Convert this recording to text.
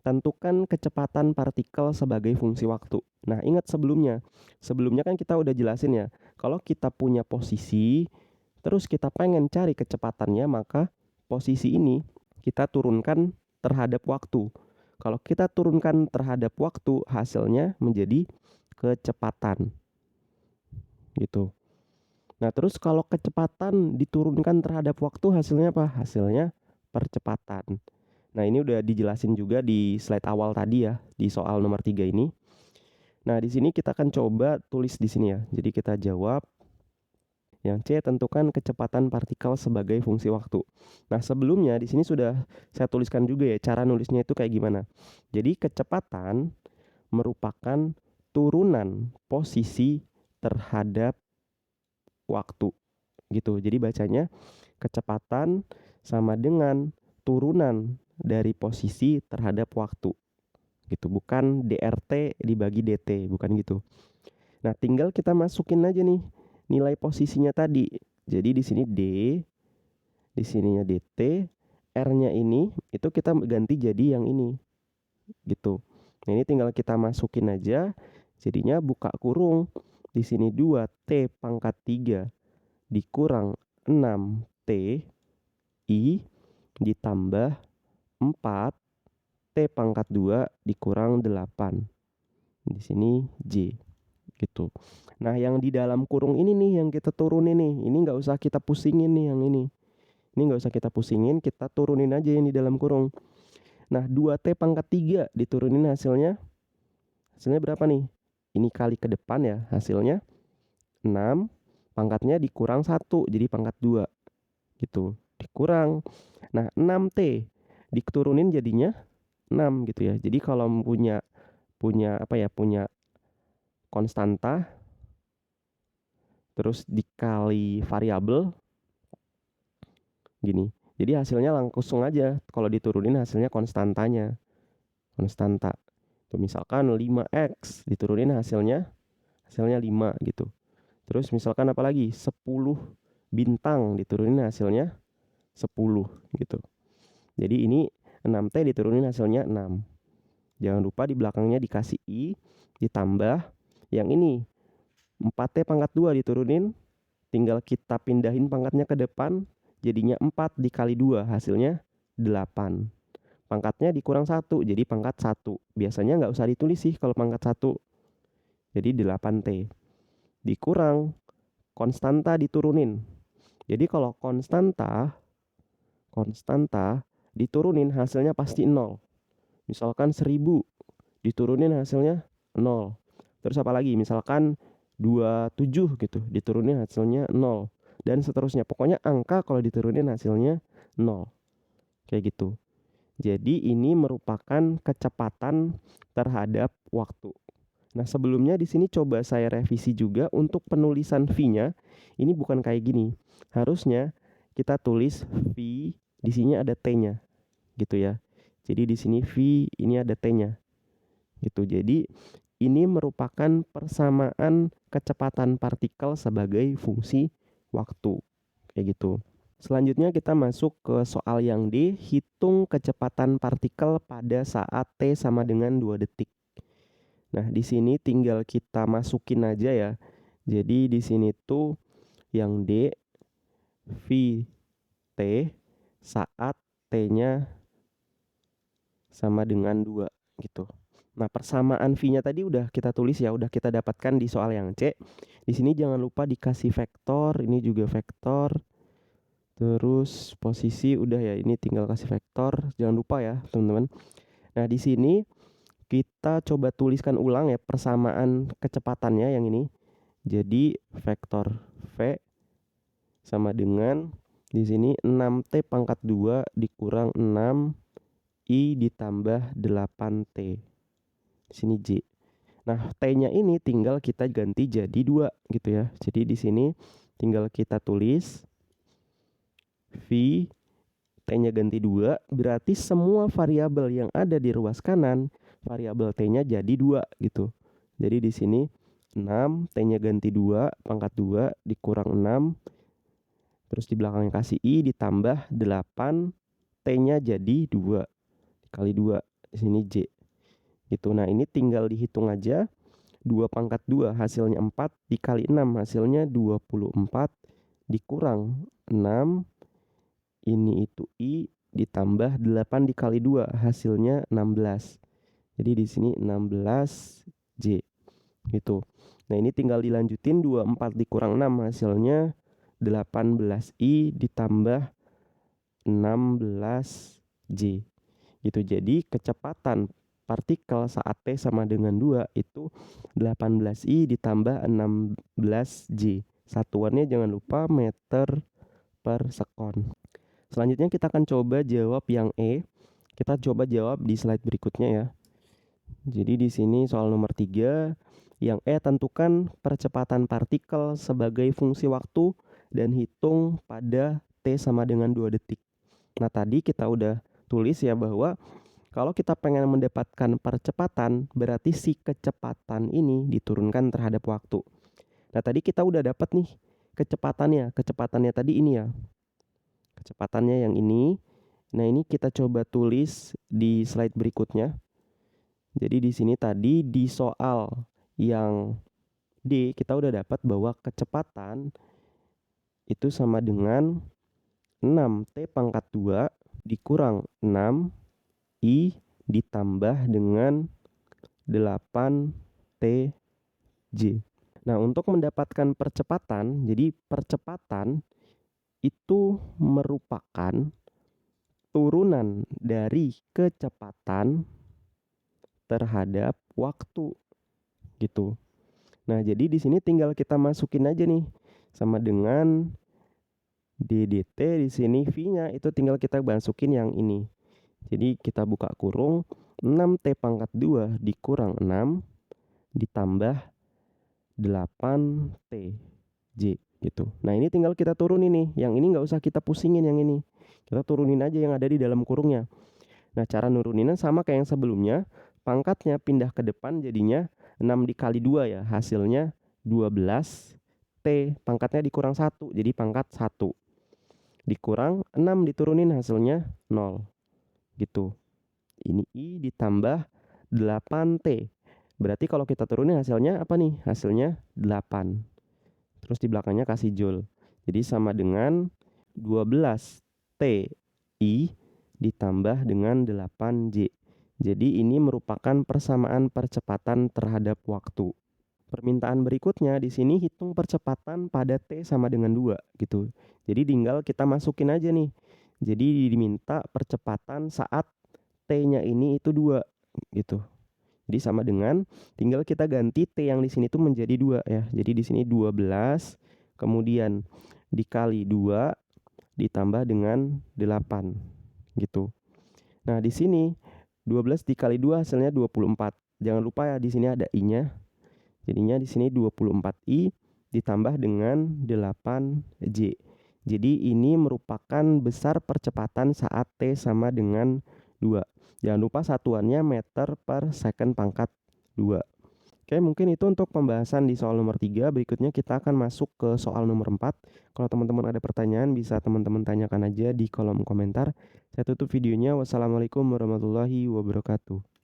tentukan kecepatan partikel sebagai fungsi waktu. Nah, ingat sebelumnya kan kita udah jelasin ya, kalau kita punya posisi, terus kita pengen cari kecepatannya, maka posisi ini kita turunkan terhadap waktu. Kalau kita turunkan terhadap waktu, hasilnya menjadi kecepatan. Gitu. Nah, terus kalau kecepatan diturunkan terhadap waktu, hasilnya apa? Hasilnya percepatan. Nah, ini udah dijelasin juga di slide awal tadi ya, di soal nomor 3 ini. Nah, di sini kita akan coba tulis di sini ya. Jadi kita jawab yang C, tentukan kecepatan partikel sebagai fungsi waktu. Nah, sebelumnya di sini sudah saya tuliskan juga ya cara nulisnya itu kayak gimana. Jadi kecepatan merupakan turunan posisi terhadap waktu gitu. Jadi bacanya kecepatan sama dengan turunan dari posisi terhadap waktu gitu, bukan DRT dibagi DT, bukan gitu. Nah, tinggal kita masukin aja nih nilai posisinya tadi. Jadi di sini D, di sininya DT, R-nya ini itu kita ganti jadi yang ini gitu. Nah, ini tinggal kita masukin aja. Jadinya buka kurung. Di sini 2T pangkat 3 dikurang 6T I ditambah 4T pangkat 2 dikurang 8. Di sini J gitu. Nah, yang di dalam kurung ini nih yang kita turunin nih. Ini nggak usah kita pusingin nih yang ini. Ini nggak usah kita pusingin, kita turunin aja yang di dalam kurung. Nah, 2T pangkat 3 diturunin hasilnya. Hasilnya berapa nih? Ini kali ke depan ya, hasilnya 6. Pangkatnya dikurang 1, jadi pangkat 2. Gitu. Dikurang. Nah, 6T diturunin jadinya 6 gitu ya. Jadi kalau punya konstanta terus dikali variabel gini. Jadi hasilnya langsung aja kalau diturunin hasilnya konstantanya. Konstanta. Tuh misalkan 5x diturunin hasilnya 5 gitu. Terus misalkan apa lagi? 10 bintang diturunin hasilnya 10 gitu. Jadi ini 6T diturunin hasilnya 6. Jangan lupa di belakangnya dikasih I ditambah yang ini 4T pangkat 2 diturunin, tinggal kita pindahin pangkatnya ke depan, jadinya 4 dikali 2 hasilnya 8. Pangkatnya dikurang 1 jadi pangkat 1. Biasanya nggak usah ditulis sih kalau pangkat 1. Jadi 8T. Dikurang konstanta diturunin. Jadi kalau konstanta diturunin hasilnya pasti 0. Misalkan 1000 diturunin hasilnya 0. Terus apa lagi? Misalkan 27 gitu, diturunin hasilnya 0. Dan seterusnya. Pokoknya angka kalau diturunin hasilnya 0. Kayak gitu. Jadi ini merupakan kecepatan terhadap waktu. Nah, sebelumnya di sini coba saya revisi juga untuk penulisan V-nya. Ini bukan kayak gini. Harusnya kita tulis V, di sini ada T-nya. Gitu ya. Jadi di sini V, ini ada T-nya. Gitu. Jadi ini merupakan persamaan kecepatan partikel sebagai fungsi waktu. Kayak gitu. Selanjutnya kita masuk ke soal yang D, hitung kecepatan partikel pada saat T sama dengan 2 detik. Nah, di sini tinggal kita masukin aja ya. Jadi di sini tuh yang D, V T saat T-nya sama dengan 2 gitu. Nah, persamaan V-nya tadi udah kita tulis ya, udah kita dapatkan di soal yang C. Di sini jangan lupa dikasih vektor, ini juga vektor. Terus posisi udah ya, ini tinggal kasih vektor. Jangan lupa ya, teman-teman. Nah, di sini kita coba tuliskan ulang ya persamaan kecepatannya yang ini. Jadi vektor V sama dengan di sini 6T pangkat 2 dikurang 6 I ditambah 8T. Di sini J. Nah, T-nya ini tinggal kita ganti jadi 2 gitu ya. Jadi di sini tinggal kita tulis V, T-nya ganti 2, berarti semua variabel yang ada di ruas kanan, variabel T-nya jadi 2 gitu. Jadi di sini 6, T-nya ganti 2, pangkat 2 dikurang 6. Terus di belakangnya kasih I ditambah 8, T-nya jadi 2 dikali 2. di sini J. Gitu. Nah, ini tinggal dihitung aja. 2 pangkat 2 hasilnya 4 dikali 6 hasilnya 24 dikurang 6 ini itu I ditambah 8 dikali 2 hasilnya 16. Jadi di sini 16 J gitu. Nah, ini tinggal dilanjutin 24 dikurang 6 hasilnya 18 I ditambah 16 J gitu. Jadi kecepatan partikel saat T sama dengan 2 itu 18 I ditambah 16 J. Satuannya jangan lupa meter per sekon. Selanjutnya kita akan coba jawab yang E. Kita coba jawab di slide berikutnya ya. Jadi di sini soal nomor 3, yang E, tentukan percepatan partikel sebagai fungsi waktu dan hitung pada T sama dengan 2 detik. Nah, tadi kita udah tulis ya bahwa kalau kita pengen mendapatkan percepatan, berarti si kecepatan ini diturunkan terhadap waktu. Nah, tadi kita udah dapat nih kecepatannya. Kecepatannya tadi ini ya. Kecepatannya yang ini. Nah, ini kita coba tulis di slide berikutnya. Jadi di sini tadi di soal yang D kita udah dapat bahwa kecepatan itu sama dengan 6T pangkat 2 dikurang 6 I ditambah dengan 8 TJ. Nah, untuk mendapatkan percepatan, jadi percepatan itu merupakan turunan dari kecepatan terhadap waktu gitu. Nah, jadi di sini tinggal kita masukin aja nih sama dengan DDT di sini V-nya itu tinggal kita masukin yang ini. Jadi kita buka kurung 6T pangkat 2 dikurang 6 ditambah 8TJ gitu. Nah, ini tinggal kita turunin nih. Yang ini nggak usah kita pusingin yang ini. Kita turunin aja yang ada di dalam kurungnya. Nah, cara nuruninnya sama kayak yang sebelumnya. Pangkatnya pindah ke depan jadinya 6 dikali 2 ya. Hasilnya 12. T pangkatnya dikurang 1. Jadi pangkat 1. Dikurang 6 diturunin hasilnya 0. Gitu. Ini I ditambah 8T. Berarti kalau kita turunin hasilnya apa nih? Hasilnya 8. Terus di belakangnya kasih joule. Jadi sama dengan 12T I ditambah dengan 8J. Jadi ini merupakan persamaan percepatan terhadap waktu. Permintaan berikutnya di sini hitung percepatan pada T sama dengan 2 gitu. Jadi tinggal kita masukin aja nih. Jadi diminta percepatan saat T-nya ini itu 2 gitu. Jadi sama dengan tinggal kita ganti T yang di sini tuh menjadi 2 ya. Jadi di sini 12 kemudian dikali 2 ditambah dengan 8 gitu. Nah, di sini 12 dikali 2 hasilnya 24. Jangan lupa ya di sini ada I-nya. Jadinya di sini 24I ditambah dengan 8J. Jadi ini merupakan besar percepatan saat T sama dengan 2. Jangan lupa satuannya meter per second pangkat 2. Oke, mungkin itu untuk pembahasan di soal nomor 3. Berikutnya kita akan masuk ke soal nomor 4. Kalau teman-teman ada pertanyaan bisa teman-teman tanyakan aja di kolom komentar. Saya tutup videonya. Wassalamualaikum warahmatullahi wabarakatuh.